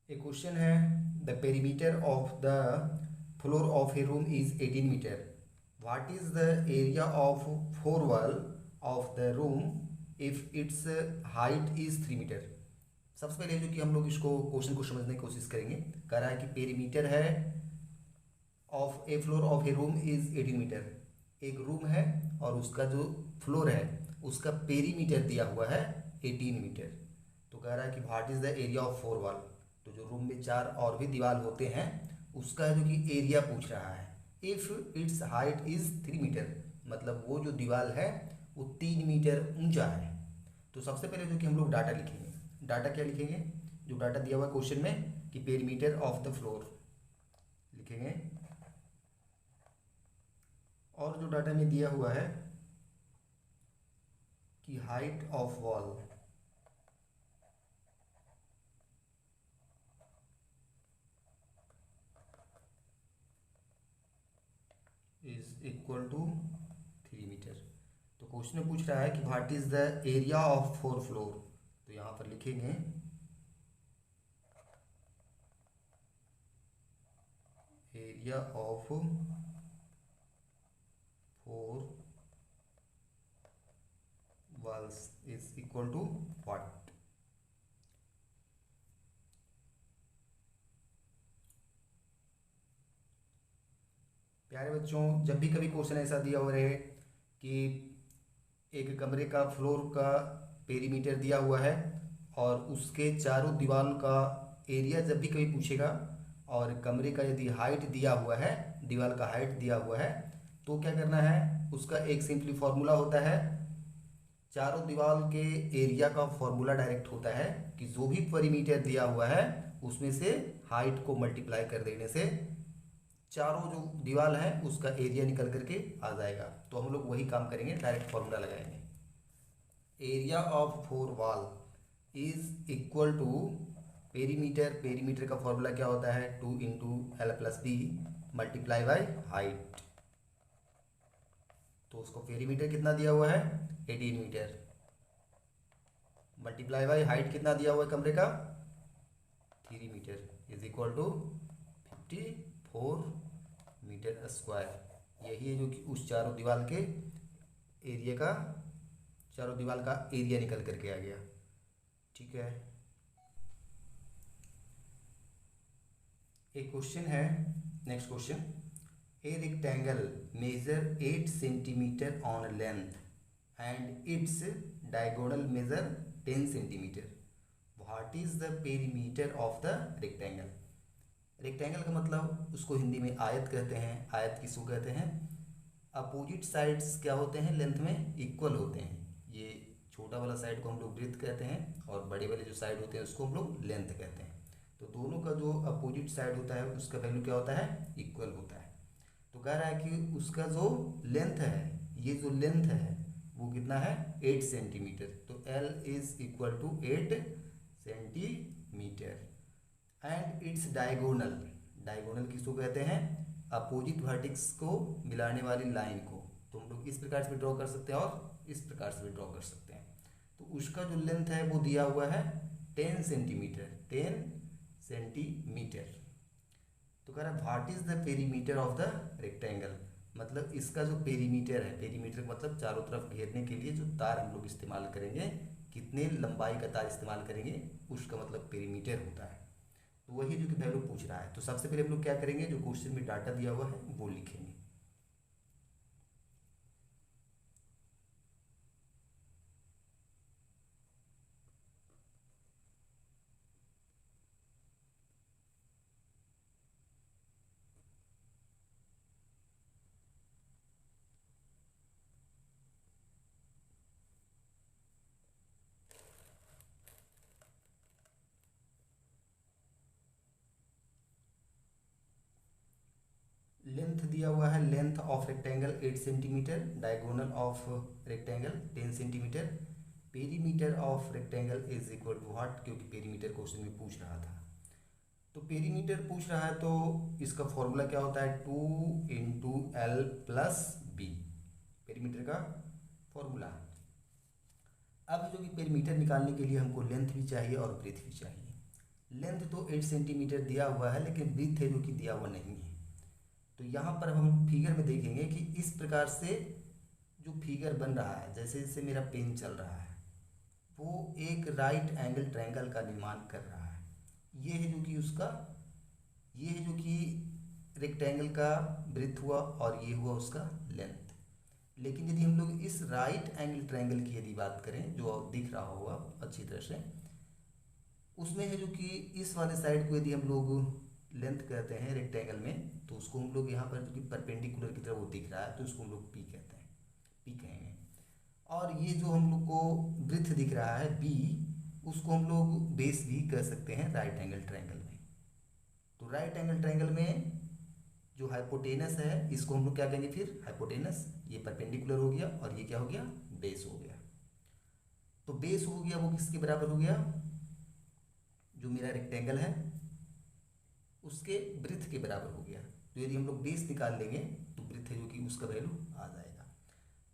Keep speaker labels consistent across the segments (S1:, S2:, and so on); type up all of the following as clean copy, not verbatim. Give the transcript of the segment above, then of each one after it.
S1: A question है the perimeter of the floor of a room is 18 meter. What is the area of floor wall of the room if its height is 3 meter? सबसे पहले जो कि हम लोग इसको question को समझने की कोशिश करेंगे। कह रहा है कि पेरीमीटर है of a floor of a room is 18 metre. एक रूम है और उसका जो फ्लोर है उसका पेरीमीटर दिया हुआ है 18 मीटर। तो कह रहा है कि what is the area of four wall. तो जो रूम में चार और भी दीवार होते हैं उसका जो कि एरिया पूछ रहा है। If its height is 3 metre, मतलब वो जो दीवार है वो 3 मीटर ऊंचा है। तो सबसे पहले जो कि हम लोग डाटा लिखेंगे। डाटा क्या लिखेंगे? जो डाटा दिया हुआ क्वेश्चन में कि पेरीमीटर ऑफ द फ्लोर लिखेंगे, और जो डाटा में दिया हुआ है कि height of wall is equal to 3 metre. तो क्वेश्चन में पूछ रहा है कि what is the area of four floor. तो यहाँ पर लिखेंगे area of four walls is equal to what. प्यारे बच्चों, जब भी कभी क्वेश्चन ऐसा दिया हो रहे कि एक कमरे का फ्लोर का पेरीमीटर दिया हुआ है और उसके चारों दीवार का एरिया जब भी कभी पूछेगा और कमरे का यदि हाइट दिया हुआ है, दीवार का हाइट दिया हुआ है, तो क्या करना है, उसका एक सिंपली फॉर्मूला होता है। चारों दीवार के एरिया का फॉर्मूला डायरेक्ट होता है कि जो भी पेरीमीटर दिया हुआ है उसमें से हाइट को मल्टीप्लाई कर देने से चारों जो दीवार है उसका एरिया निकल करके आ जाएगा। तो हम लोग वही काम करेंगे, डायरेक्ट फॉर्मूला लगाएंगे। Area of four wall is equal to perimeter. Perimeter का फॉर्मूला क्या होता है? 2 × L + B multiply by height. तो उसको पेरीमीटर कितना दिया हुआ है? 18 मीटर मल्टीप्लाई बाई हाइट कितना दिया हुआ है कमरे का? 3 metre is equal to 54 metre square. यही है जो कि उस चारों दीवार के एरिया का, चारों दीवार का एरिया निकल करके आ गया। ठीक है। एक क्वेश्चन है, next question. A rectangle measure 8 centimetre on length and its diagonal measure 10 centimetre. What is the perimeter of the rectangle. Rectangle का मतलब उसको हिंदी में आयत कहते हैं। आयत किसको कहते हैं? अपोजिट साइड्स क्या होते हैं? लेंथ में इक्वल होते हैं। ये छोटा वाला साइड को हम लोग ब्रेथ कहते हैं और बड़े वाले जो साइड होते हैं उसको हम लोग लेंथ कहते हैं। तो दोनों का जो अपोजिट साइड होता है उसका वैल्यू क्या होता है? इक्वल होता है। तो कह रहा है कि उसका जो लेंथ है, ये जो लेंथ है वो कितना है? 8 सेंटीमीटर। तो L is equal to 8 centimetre and its diagonal. Diagonal किसको कहते हैं? अपोजिट वर्टिक्स को मिलाने वाली लाइन को। तो हम लोग इस प्रकार से भी ड्रॉ कर सकते हैं और इस प्रकार से भी ड्रॉ कर सकते हैं। तो उसका जो लेंथ है वो दिया हुआ है 10 सेंटीमीटर। 10 सेंटीमीटर। तो कह रहा है what is the perimeter of the rectangle. मतलब इसका जो पेरीमीटर है, पेरीमीटर का मतलब चारों तरफ घेरने के लिए जो तार हम लोग इस्तेमाल करेंगे, कितने लंबाई का तार इस्तेमाल करेंगे, उसका मतलब पेरीमीटर होता है। तो वही जो कि वैल्यू पूछ रहा है। तो सबसे पहले हम लोग क्या करेंगे, जो क्वेश्चन में डाटा दिया हुआ है वो लिखेंगे। लेंथ दिया हुआ है, length of rectangle 8 centimetre, diagonal of rectangle 10 centimetre. Perimeter of rectangle is equal to what, क्योंकि पेरीमीटर क्वेश्चन में पूछ रहा था। तो पेरीमीटर पूछ रहा है तो इसका फॉर्मूला क्या होता है? 2 × L + B पेरीमीटर का फॉर्मूला। अब जो कि पेरीमीटर निकालने के लिए हमको लेंथ भी चाहिए और ब्रेथ भी चाहिए। लेंथ तो 8 सेंटीमीटर दिया हुआ है, लेकिन ब्रीथ है जो कि दिया हुआ नहीं है। तो यहाँ पर हम फिगर में देखेंगे कि इस प्रकार से जो फिगर बन रहा है, जैसे जैसे मेरा पेन चल रहा है, वो एक राइट एंगल ट्रायंगल का निर्माण कर रहा है। ये है जो कि उसका, ये है जो कि रेक्टेंगल का ब्रेथ हुआ और ये हुआ उसका लेंथ। लेकिन यदि हम लोग इस राइट एंगल ट्रायंगल की यदि बात करें, जो दिख रहा होगा अच्छी तरह से, उसमें है जो कि इस वाले साइड को यदि हम लोग लेंथ कहते हैं रेक्टेंगल में, तो उसको हम लोग यहाँ पर जो कि परपेंडिकुलर की तरफ वो दिख रहा है, तो उसको हम लोग पी कहते हैं, पी कहेंगे। और ये जो हम लोग को ब्रेथ दिख रहा है बी, उसको हम लोग बेस भी कह सकते हैं राइट एंगल ट्रायंगल में। तो राइट एंगल ट्रायंगल में जो हाइपोटेनस है, इसको हम लोग क्या कहेंगे फिर, हाइपोटेनस। ये परपेंडिकुलर हो गया और ये क्या हो गया, बेस हो गया। तो बेस हो गया वो किसके बराबर हो गया, जो मेरा रेक्टेंगल है उसके ब्रेथ के बराबर हो गया। तो यदि हम लोग बेस निकाल लेंगे तो ब्रेथ है जो कि उसका वैल्यू आ जाएगा।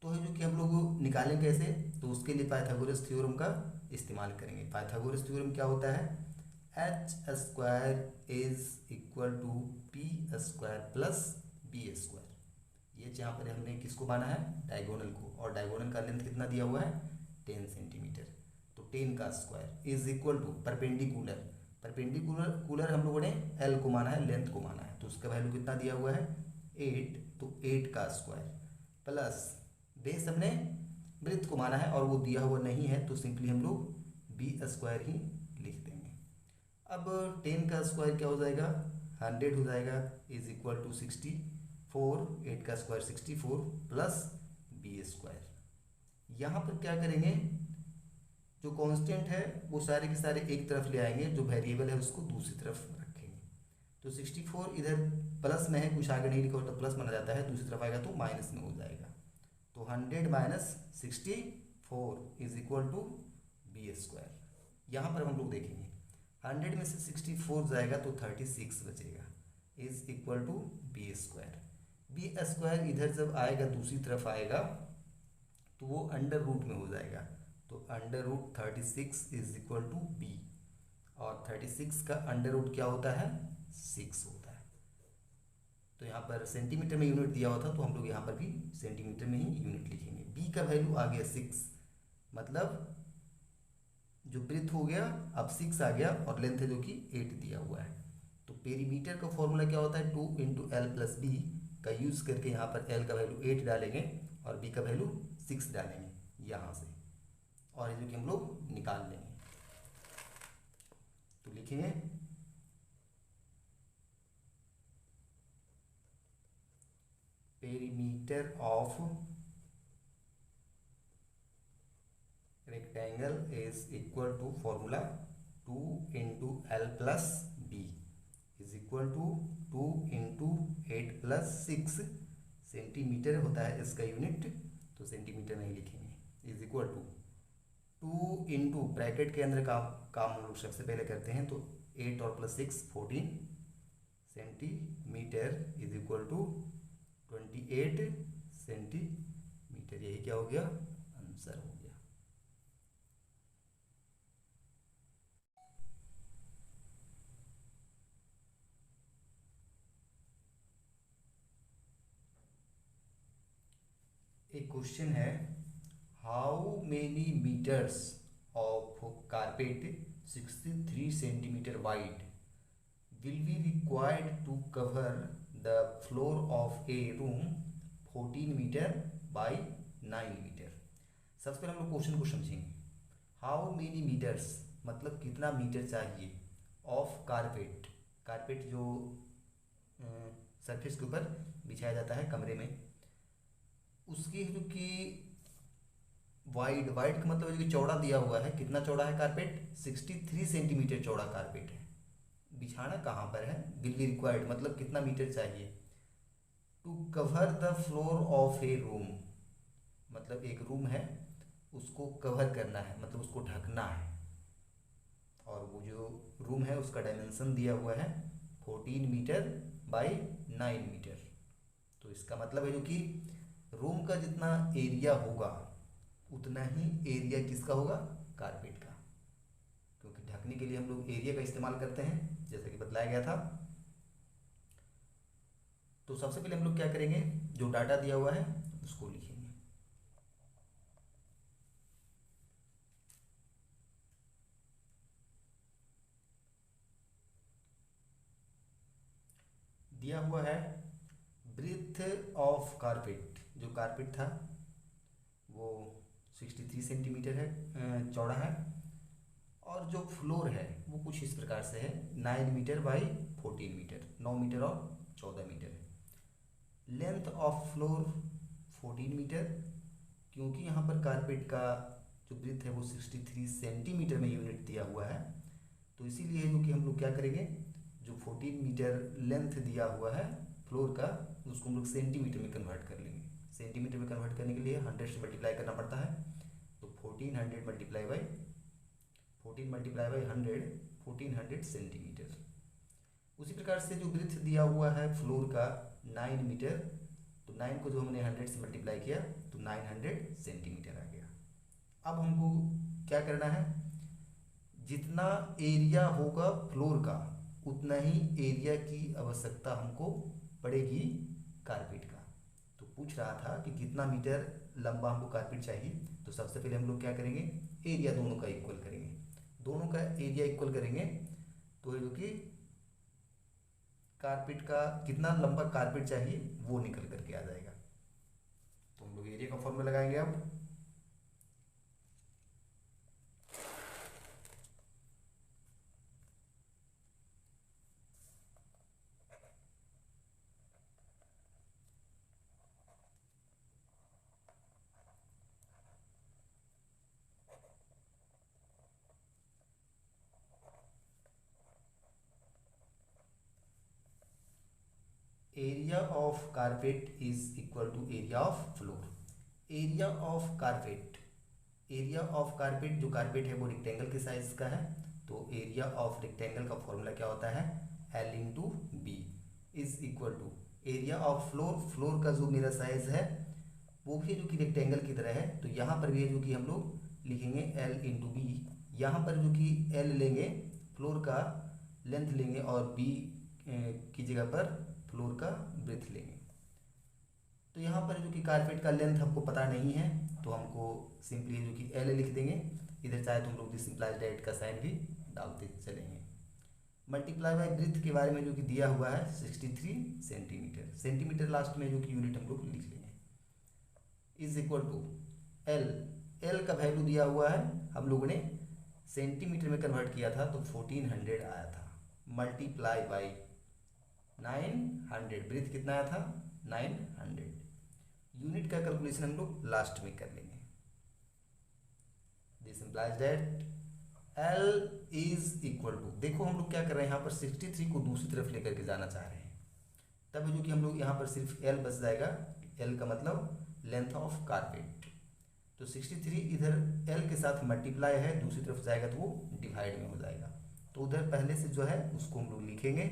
S1: तो है जो कि हम लोग निकालें कैसे, तो उसके लिए पाइथागोरस थ्योरम का इस्तेमाल करेंगे। पाइथागोरस थ्योरम क्या होता है, H square is equal to P square plus B square. ये यहाँ पर हमने किसको माना है, डायगोनल को, और डायगोनल का लेंथ कितना दिया हुआ है, 10 सेंटीमीटर। तो 10 का square is equal to perpendicular, perpendicular हम लोगों ने एल को माना है, लेंथ को माना है, तो उसका वैल्यू कितना दिया हुआ है 8, तो 8 का स्क्वायर प्लस बेस हमने ब्रेथ को माना है और वो दिया हुआ नहीं है, तो सिंपली हम लोग बी स्क्वायर ही लिख देंगे। अब 10 का स्क्वायर क्या हो जाएगा, 100 हो जाएगा, इज इक्वल टू 64, 8 का स्क्वायर 64 प्लस बी स्क्वायर। यहाँ पर क्या करेंगे, जो कांस्टेंट है वो सारे के सारे एक तरफ ले आएंगे, जो वेरिएबल है उसको दूसरी तरफ रखेंगे। तो 64 इधर प्लस में है, कुछ आगे नहीं लिखा हो तो प्लस माना जाता है, दूसरी तरफ आएगा तो माइनस में हो जाएगा। तो 100 minus 64 is equal to B square. यहाँ पर हम लोग देखेंगे 100 में से 64 जाएगा तो 36 बचेगा, is equal to B square. B square इधर जब आएगा दूसरी तरफ आएगा तो वो अंडर रूट में हो जाएगा, तो under root 36 is equal to B, और 36 का अंडर रूट क्या होता है, 6 होता है। तो यहाँ पर सेंटीमीटर में यूनिट दिया हुआ था, तो हम लोग यहाँ पर भी सेंटीमीटर में ही यूनिट लिखेंगे। बी का वैल्यू आ गया 6, मतलब जो ब्रेथ हो गया अब 6 आ गया, और लेंथ है जो कि 8 दिया हुआ है। तो पेरीमीटर का फॉर्मूला क्या होता है, 2 इंटू एल प्लस बी का यूज़ करके यहाँ पर एल का वैल्यू 8 डालेंगे और बी का वैल्यू 6 डालेंगे यहाँ से, और ये जो कि हम लोग निकाल लेंगे। तो लिखेंगे perimeter of rectangle is equal to formula 2 into L plus B is equal to 2 into 8 plus 6 centimetre होता है इसका यूनिट, तो सेंटीमीटर नहीं लिखेंगे, is equal to 2 into bracket के अंदर काम हम लोग सबसे पहले करते हैं, तो 8 और plus 6 14 centimetre is equal to 28 centimetre. यही क्या हो गया, आंसर हो गया। एक क्वेश्चन है, how many metres of carpet 63 centimetre wide will be required to cover the floor of a room 14 metre by 9 metre. सबसे पहले हम लोग क्वेश्चन को समझेंगे। हाउ मेनी मीटर्स मतलब कितना मीटर चाहिए, ऑफ कारपेट, कारपेट जो सरफेस के ऊपर बिछाया जाता है कमरे में, उसकी जो कि वाइड, वाइड का मतलब जो कि चौड़ा दिया हुआ है, कितना चौड़ा है कारपेट, 63 सेंटीमीटर चौड़ा कारपेट है। बिछाना कहाँ पर है, विल बी रिक्वायर्ड मतलब कितना मीटर चाहिए, to cover the floor of a room, मतलब एक रूम है उसको कवर करना है, मतलब उसको ढकना है, और वो जो रूम है उसका डायमेंशन दिया हुआ है 14 मीटर बाई 9 मीटर। तो इसका मतलब है जो कि रूम का जितना एरिया होगा उतना ही एरिया किसका होगा, कारपेट का, क्योंकि ढकने के लिए हम लोग एरिया का इस्तेमाल करते हैं, जैसा कि बतलाया गया था। तो सबसे पहले हम लोग क्या करेंगे, जो डाटा दिया हुआ है उसको लिखेंगे। दिया हुआ है ब्रीथ ऑफ कारपेट, जो कारपेट था वो 63 सेंटीमीटर है, चौड़ा है, और जो फ्लोर है वो कुछ इस प्रकार से है, 9 मीटर बाई 14 मीटर, 9 मीटर और 14 मीटर है। लेंथ ऑफ फ्लोर 14 मीटर, क्योंकि यहाँ पर कारपेट का जो ब्रीथ है वो 63 सेंटीमीटर में यूनिट दिया हुआ है, तो इसीलिए जो कि हम लोग क्या करेंगे, जो 14 मीटर लेंथ दिया हुआ है फ्लोर का, उसको हम लोग सेंटीमीटर में कन्वर्ट कर लेंगे। सेंटीमीटर में कन्वर्ट करने के लिए 100 से मल्टीप्लाई करना पड़ता है, तो 1400 मल्टीप्लाई बाई 100, 1400 सेंटीमीटर। उसी प्रकार से जो ब्रीथ दिया हुआ है फ्लोर का 9 मीटर, तो 9 को जो हमने 100 से मल्टीप्लाई किया तो 900 सेंटीमीटर आ गया। अब हमको क्या करना है, जितना एरिया होगा फ्लोर का उतना ही एरिया की आवश्यकता हमको पड़ेगी कारपेट का। तो पूछ रहा था कि कितना मीटर लंबा हमको कारपेट चाहिए, तो सबसे पहले हम लोग क्या करेंगे, एरिया दोनों का इक्वल करेंगे। दोनों का एरिया इक्वल करेंगे तो जो कि कारपेट का कितना लंबा कारपेट चाहिए वो निकल करके आ जाएगा। तो हम लोग एरिया का फॉर्मूला लगाएंगे अब। Area of carpet is equal to area of floor. Area of carpet, area of carpet, जो कारपेट है वो रेक्टेंगल के साइज का है, तो एरिया ऑफ रेक्टेंगल का फॉर्मूला क्या होता है, L into B is equal to area of floor. Floor का जो मेरा साइज है वो भी जो कि रेक्टेंगल की तरह है, तो यहाँ पर भी है जो कि हम लोग लिखेंगे L इंटू बी। यहाँ पर जो कि L लेंगे फ्लोर का लेंथ लेंगे और बी की जगह पर फ्लोर का ब्रेथ लेंगे। तो यहाँ पर जो कि कारपेट का लेंथ हमको पता नहीं है, तो हमको सिंपली जो कि L लिख देंगे। इधर चाहे तो हम लोग दिस इम्प्लाइज डायरेक्ट का साइन भी डालते चलेंगे। मल्टीप्लाई बाय ब्रीथ के बारे में जो कि दिया हुआ है 63 सेंटीमीटर, सेंटीमीटर लास्ट में जो कि यूनिट हम लोग लिख लेंगे, is equal to L। L का वैल्यू दिया हुआ है, हम लोगों ने सेंटीमीटर में कन्वर्ट किया था तो 1400 आया था, मल्टीप्लाई बाई 900, ब्रीथ कितना आया था 900। यूनिट का कैलकुलेशन हम लोग लास्ट में कर लेंगे। This implies that L is equal to, देखो हम लोग क्या कर रहे हैं, यहाँ पर 63 को दूसरी तरफ लेकर के जाना चाह रहे हैं, तब जो कि हम लोग यहाँ पर सिर्फ L बच जाएगा। L का मतलब लेंथ ऑफ कारपेट, तो 63 इधर L के साथ मल्टीप्लाई है, दूसरी तरफ जाएगा तो वो डिवाइड में हो जाएगा, तो उधर पहले से जो है उसको हम लोग लिखेंगे,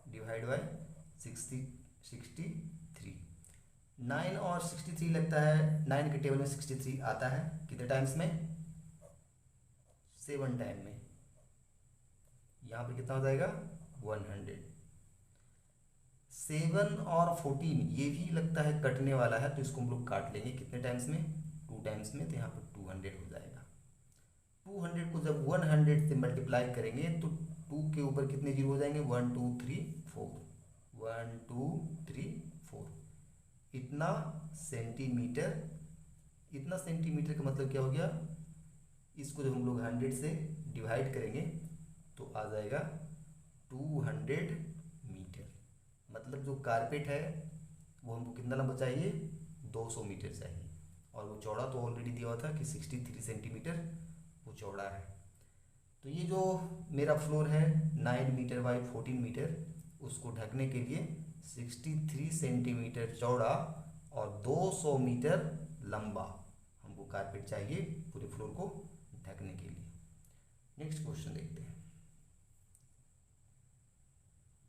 S1: डिवाइड बाई 63। 9 और 63 लगता है, 9 के टेबल में 63 आता है कितने टाइम्स में, 7 टाइम में। यहाँ पे कितना हो जाएगा 100। 7 और 14 ये भी लगता है कटने वाला है, तो इसको हम लोग काट लेंगे कितने टाइम्स में, 2 टाइम्स में, तो यहाँ पर 200 हो जाएगा। 200 को जब 100 से मल्टीप्लाई करेंगे तो 2 के ऊपर कितने जीरो हो जाएंगे, 1 2 3 4, 1 2 3 4, इतना सेंटीमीटर। इतना सेंटीमीटर का मतलब क्या हो गया, इसको जब हम लोग 100 से डिवाइड करेंगे तो आ जाएगा 200 मीटर। मतलब जो कारपेट है वो हमको कितना लंबा चाहिए, 200 मीटर चाहिए, और वो चौड़ा तो ऑलरेडी दिया हुआ था कि 63 सेंटीमीटर वो चौड़ा है। तो ये जो मेरा फ्लोर है 9 मीटर बाई 14 मीटर, उसको ढकने के लिए 63 सेंटीमीटर चौड़ा और 200 मीटर लंबा हमको कारपेट चाहिए पूरे फ्लोर को ढकने के लिए। नेक्स्ट क्वेश्चन देखते हैं।